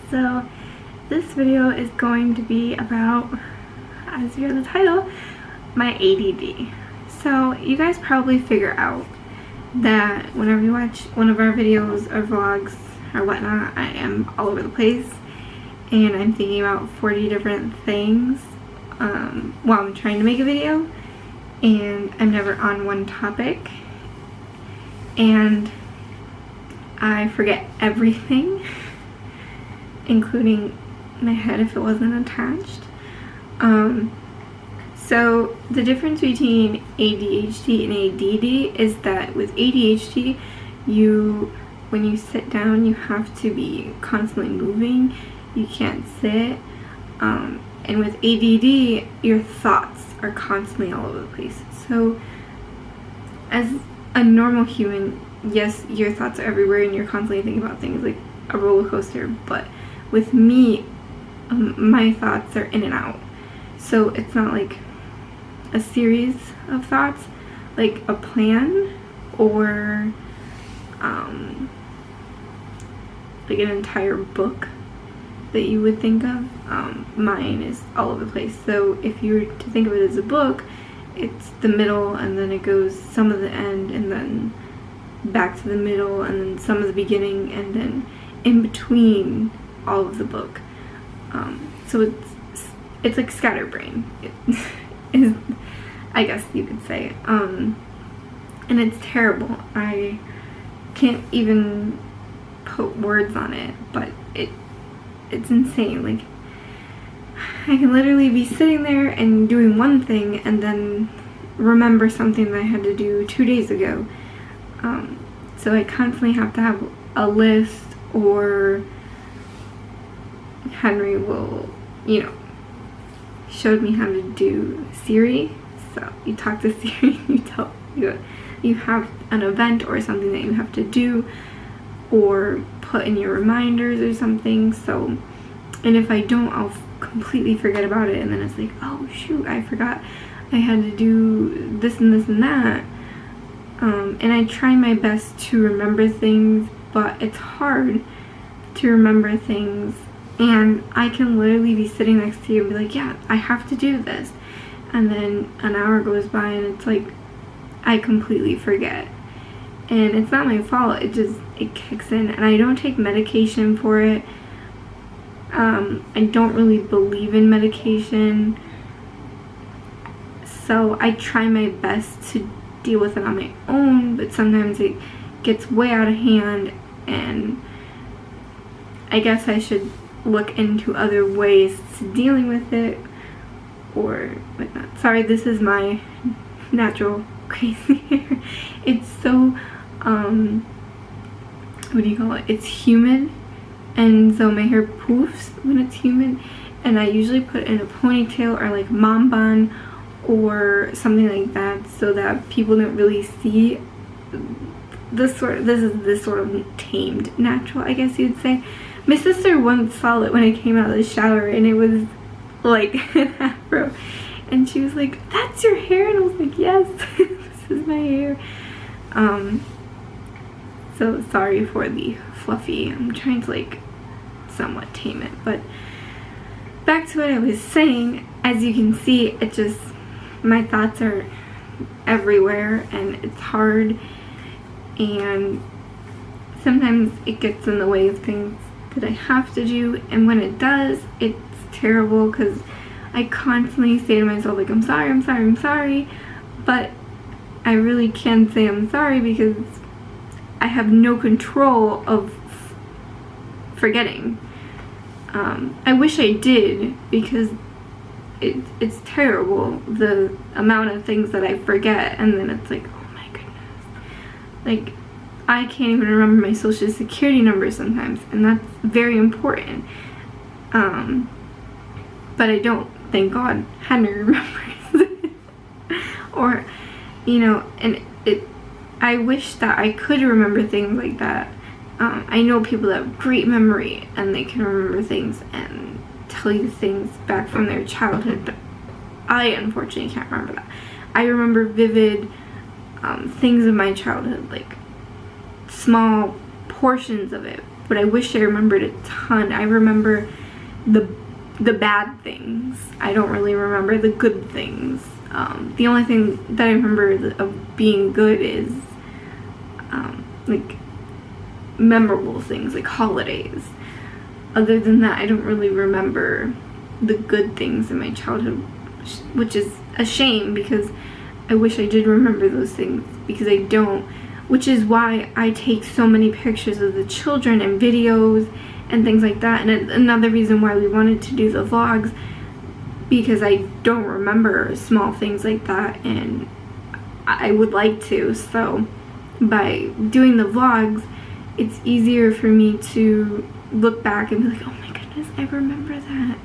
So this video is going to be about, as you hear the title, my ADD. So you guys probably figure out that whenever you watch one of our videos or vlogs or whatnot, I am all over the place and I'm thinking about 40 different things while I'm trying to make a video, and I'm never on one topic, and I forget everything, including my head if it wasn't attached. So the difference between ADHD and ADD is that with ADHD, when you sit down, you have to be constantly moving. You can't sit. And with ADD, your thoughts are constantly all over the place. So as a normal human, yes, your thoughts are everywhere and you're constantly thinking about things like a roller coaster, but with me, my thoughts are in and out. So it's not like a series of thoughts, like a plan or like an entire book that you would think of. Mine is all over the place. So if you were to think of it as a book, it's the middle and then it goes some of the end and then back to the middle and then some of the beginning and then in between all of the book. So it's like scatterbrain. It is, I guess you could say. And it's terrible. I can't even put words on it, but it's insane. Like, I can literally be sitting there and doing one thing and then remember something that I had to do 2 days ago. So I constantly have to have a list, or Henry will, showed me how to do Siri. So you talk to Siri, you have an event or something that you have to do or put in your reminders or something. So, and if I don't, I'll completely forget about it, and then it's like, oh shoot, I forgot I had to do this and this and that. And I try my best to remember things, but it's hard to remember things. And I can literally be sitting next to you and be like, yeah, I have to do this. And then an hour goes by and it's like, I completely forget. And it's not my fault, it kicks in. And I don't take medication for it. I don't really believe in medication. So I try my best to deal with it on my own, but sometimes it gets way out of hand, and I guess I should look into other ways to dealing with it or whatnot. Sorry, this is my natural crazy hair. It's so what do you call it? It's humid, and so my hair poofs when it's humid, and I usually put it in a ponytail or like mom bun or something like that, so that people don't really see this sort of tamed natural, I guess you'd say. My sister once saw it when I came out of the shower, and it was like an afro, and she was like, that's your hair? And I was like, yes, this is my hair. So sorry for the fluffy. I'm trying to like somewhat tame it, but back to what I was saying. As you can see, my thoughts are everywhere and it's hard, and sometimes it gets in the way of things that I have to do, and when it does, it's terrible because I constantly say to myself like, I'm sorry, I'm sorry, I'm sorry, but I really can't say I'm sorry because I have no control of forgetting. I wish I did, because it's terrible, the amount of things that I forget, and then it's like, oh my goodness. Like, I can't even remember my social security number sometimes, and that's very important. But I don't, thank God, Henry remembers it. Or, and I wish that I could remember things like that. I know people that have great memory and they can remember things and tell you things back from their childhood, but I unfortunately can't remember that. I remember vivid things of my childhood, like small portions of it, but I wish I remembered a ton. I remember the bad things. I don't really remember the good things. The only thing that I remember of being good is like memorable things, like holidays. Other than that, I don't really remember the good things in my childhood, which is a shame because I wish I did remember those things, because I don't, which is why I take so many pictures of the children and videos and things like that. And another reason why we wanted to do the vlogs, because I don't remember small things like that, and I would like to. So by doing the vlogs, it's easier for me to look back and be like, oh my goodness, I remember that.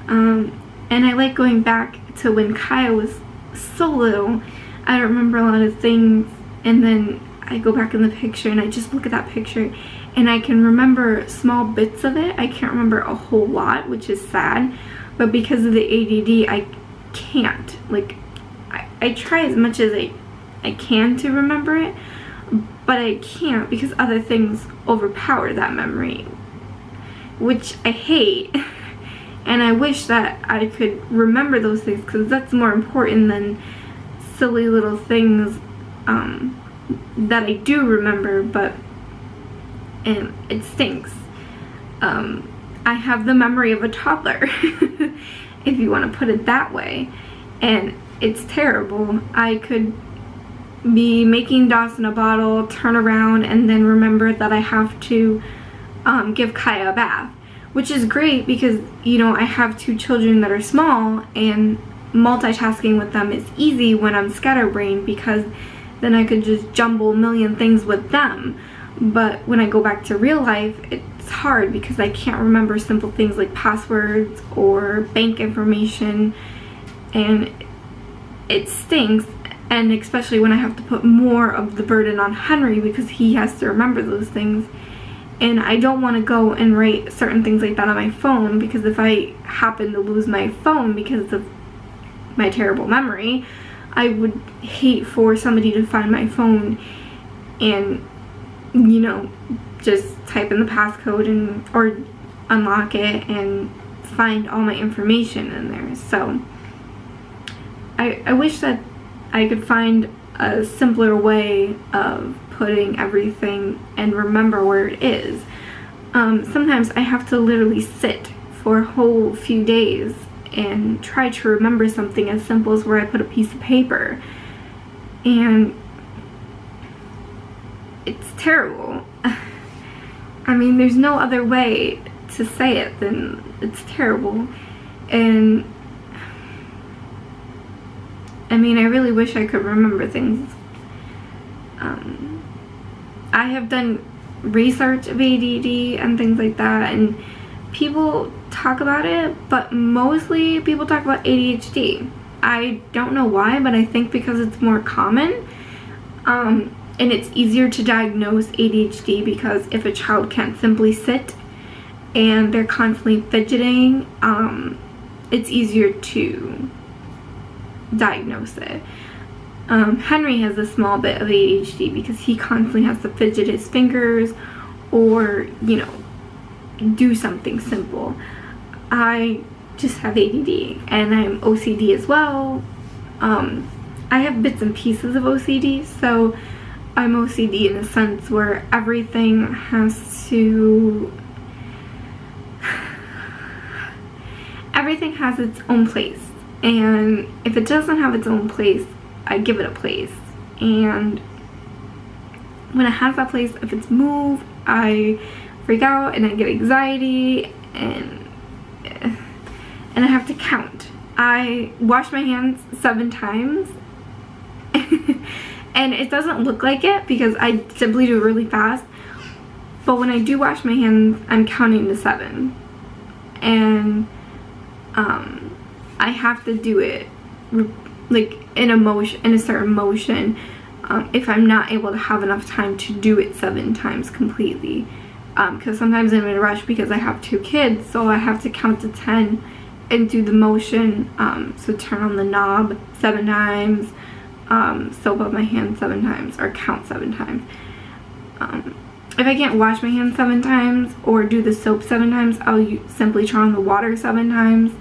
And I like going back to when Kaya was so little. I don't remember a lot of things, and then I go back in the picture and I just look at that picture and I can remember small bits of it. I can't remember a whole lot, which is sad, but because of the ADD, I can't. Like, I try as much as I can to remember it, but I can't because other things overpower that memory, which I hate. And I wish that I could remember those things, because that's more important than silly little things that I do remember, but it stinks. I have the memory of a toddler, if you want to put it that way, and it's terrible. I could be making DOS in a bottle, turn around, and then remember that I have to give Kaya a bath, which is great because, you know, I have 2 children that are small, and multitasking with them is easy when I'm scatterbrained, because then I could just jumble a million things with them. But when I go back to real life, it's hard because I can't remember simple things like passwords or bank information, and it stinks. And especially when I have to put more of the burden on Henry, because he has to remember those things. And I don't want to go and write certain things like that on my phone, because if I happen to lose my phone because of my terrible memory, I would hate for somebody to find my phone and, you know, just type in the passcode and or unlock it and find all my information in there. So I wish that I could find a simpler way of putting everything and remember where it is. Sometimes I have to literally sit for a whole few days and try to remember something as simple as where I put a piece of paper, and it's terrible. I mean, there's no other way to say it than it's terrible. And I mean, I really wish I could remember things. I have done research of ADD and things like that, and people talk about it, but mostly people talk about ADHD. I don't know why, but I think because it's more common, and it's easier to diagnose ADHD, because if a child can't simply sit and they're constantly fidgeting, it's easier to diagnose it. Henry has a small bit of ADHD because he constantly has to fidget his fingers or, you know, do something simple. I just have ADD, and I'm OCD as well. I have bits and pieces of OCD, so I'm OCD in a sense where everything has its own place, and if it doesn't have its own place, I give it a place. And when it has that place, if it's moved, I freak out and I get anxiety, and I have to count. I wash my hands 7 times and it doesn't look like it because I simply do it really fast, but when I do wash my hands, I'm counting to 7, and I have to do it like in a certain motion, if I'm not able to have enough time to do it 7 times completely, because sometimes I'm in a rush because I have 2 kids, so I have to count to 10 and do the motion. So turn on the knob 7 times, soap up my hands 7 times, or count 7 times. if I can't wash my hands 7 times or do the soap 7 times, I'll simply turn on the water 7 times.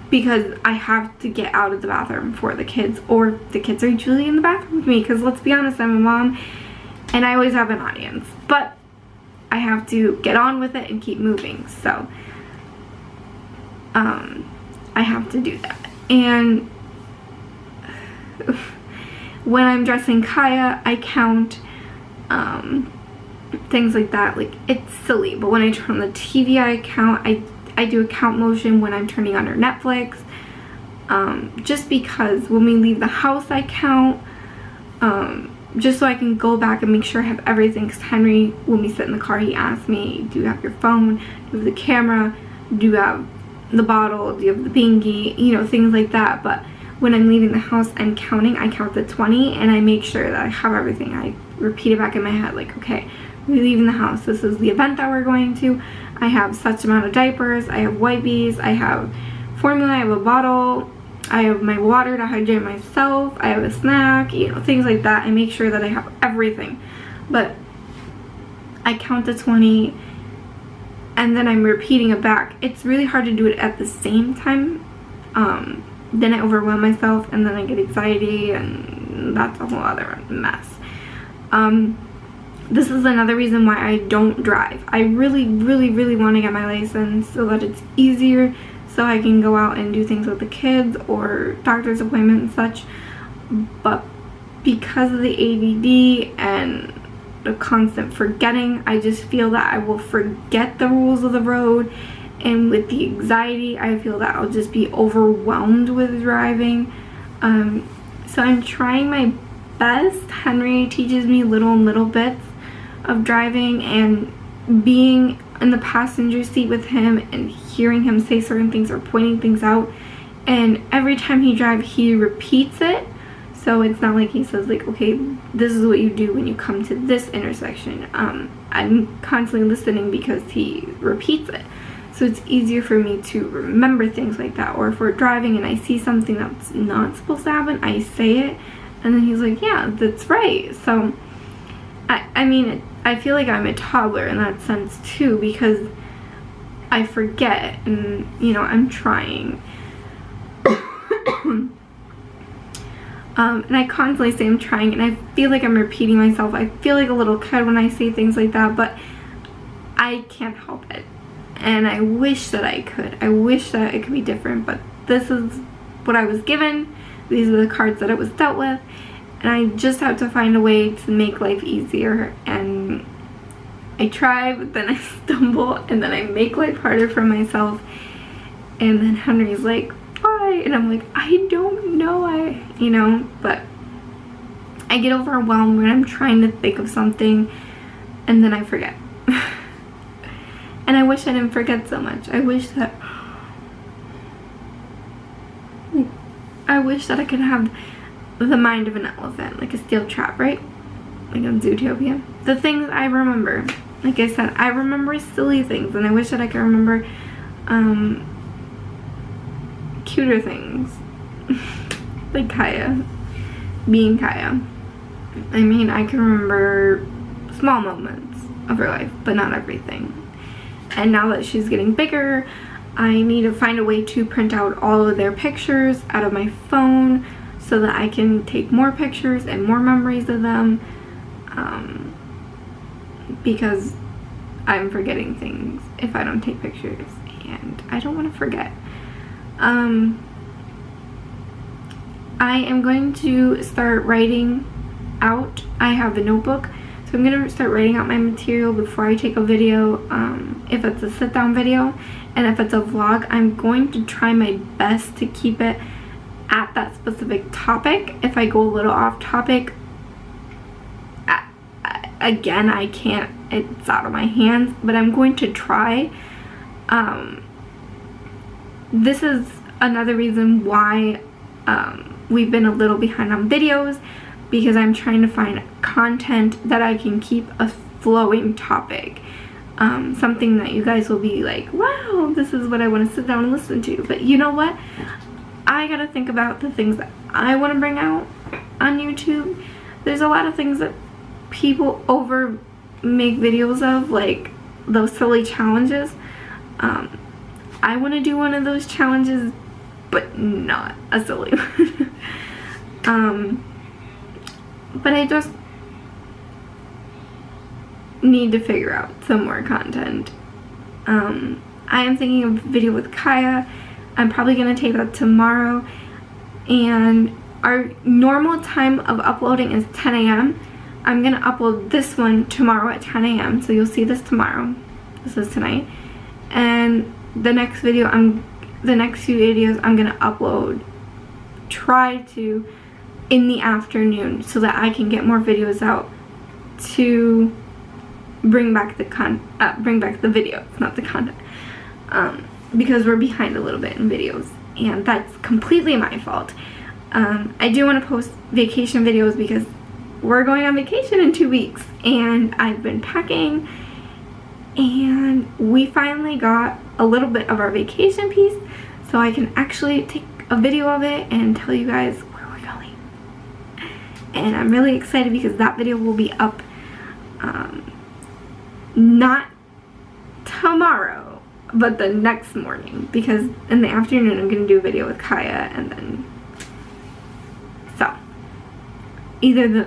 Because I have to get out of the bathroom for the kids, or the kids are usually in the bathroom with me, because let's be honest, I'm a mom and I always have an audience, but I have to get on with it and keep moving. So I have to do that. And when I'm dressing Kaya, I count things like that. Like, it's silly, but when I turn on the TV, I count. I do a count motion when I'm turning on her Netflix, just because when we leave the house I count, just so I can go back and make sure I have everything. Because Henry, when we sit in the car, he asks me, do you have your phone, do you have the camera, do you have the bottle, do you have the bingy, you know, things like that. But when I'm leaving the house and counting, I count to 20 and I make sure that I have everything. I repeat it back in my head, like, okay, we're leaving the house, this is the event that we're going to, I have such amount of diapers, I have wipes, I have formula, I have a bottle, I have my water to hydrate myself, I have a snack, you know, things like that. I make sure that I have everything. But I count to 20 and then I'm repeating it back. It's really hard to do it at the same time. Then I overwhelm myself and then I get anxiety, and that's a whole other mess. This is another reason why I don't drive. I really, really, really want to get my license so that it's easier, so I can go out and do things with the kids or doctor's appointments and such. But because of the ADD and the constant forgetting, I just feel that I will forget the rules of the road. And with the anxiety, I feel that I'll just be overwhelmed with driving. So I'm trying my best. Henry teaches me little bits of driving, and being in the passenger seat with him and hearing him say certain things or pointing things out, and every time he drives he repeats it. So it's not like he says, like, okay, this is what you do when you come to this intersection. I'm constantly listening because he repeats it, so it's easier for me to remember things like that. Or if we're driving and I see something that's not supposed to happen, I say it and then he's like, yeah, that's right. So I mean, I feel like I'm a toddler in that sense too, because I forget, and you know, I'm trying. And I constantly say I'm trying, and I feel like I'm repeating myself. I feel like a little kid when I say things like that, but I can't help it. And I wish that I could. I wish that it could be different, but this is what I was given. These are the cards that I was dealt with. And I just have to find a way to make life easier. And I try, but then I stumble, and then I make life harder for myself. And then Henry's like, why? And I'm like, I don't know, you know, but I get overwhelmed when I'm trying to think of something and then I forget. And I wish I didn't forget so much. I wish that I could have the mind of an elephant, like a steel trap, right? Like on Zootopia. The things I remember, like I said, I remember silly things, and I wish that I could remember cuter things. Like Kaya, being Kaya. I mean, I can remember small moments of her life, but not everything. And now that she's getting bigger, I need to find a way to print out all of their pictures out of my phone so that I can take more pictures and more memories of them, because I'm forgetting things if I don't take pictures, and I don't want to forget. I am going to start writing out. I have a notebook, so I'm going to start writing out my material before I take a video, if it's a sit-down video. And if it's a vlog, I'm going to try my best to keep it at that specific topic. If I go a little off topic, again, I can't, it's out of my hands, but I'm going to try. This is another reason why we've been a little behind on videos, because I'm trying to find content that I can keep a flowing topic. Something that you guys will be like, wow, this is what I want to sit down and listen to. But you know what? I gotta think about the things that I want to bring out on YouTube. There's a lot of things that people make videos of, like those silly challenges. I want to do one of those challenges, but not a silly one. But I just need to figure out some more content. I am thinking of a video with Kaya. I'm probably going to take that tomorrow. And our normal time of uploading is 10 a.m. I'm going to upload this one tomorrow at 10 a.m. So you'll see this tomorrow. This is tonight. And the next video, the next few videos I'm going to upload, try to, in the afternoon, so that I can get more videos out to bring back the videos, not the content, because we're behind a little bit in videos, and that's completely my fault. I do want to post vacation videos because we're going on vacation in 2 weeks, and I've been packing, and we finally got a little bit of our vacation piece, so I can actually take a video of it and tell you guys where we're going. And I'm really excited because that video will be up not tomorrow, but the next morning, because in the afternoon I'm going to do a video with Kaya, and then so either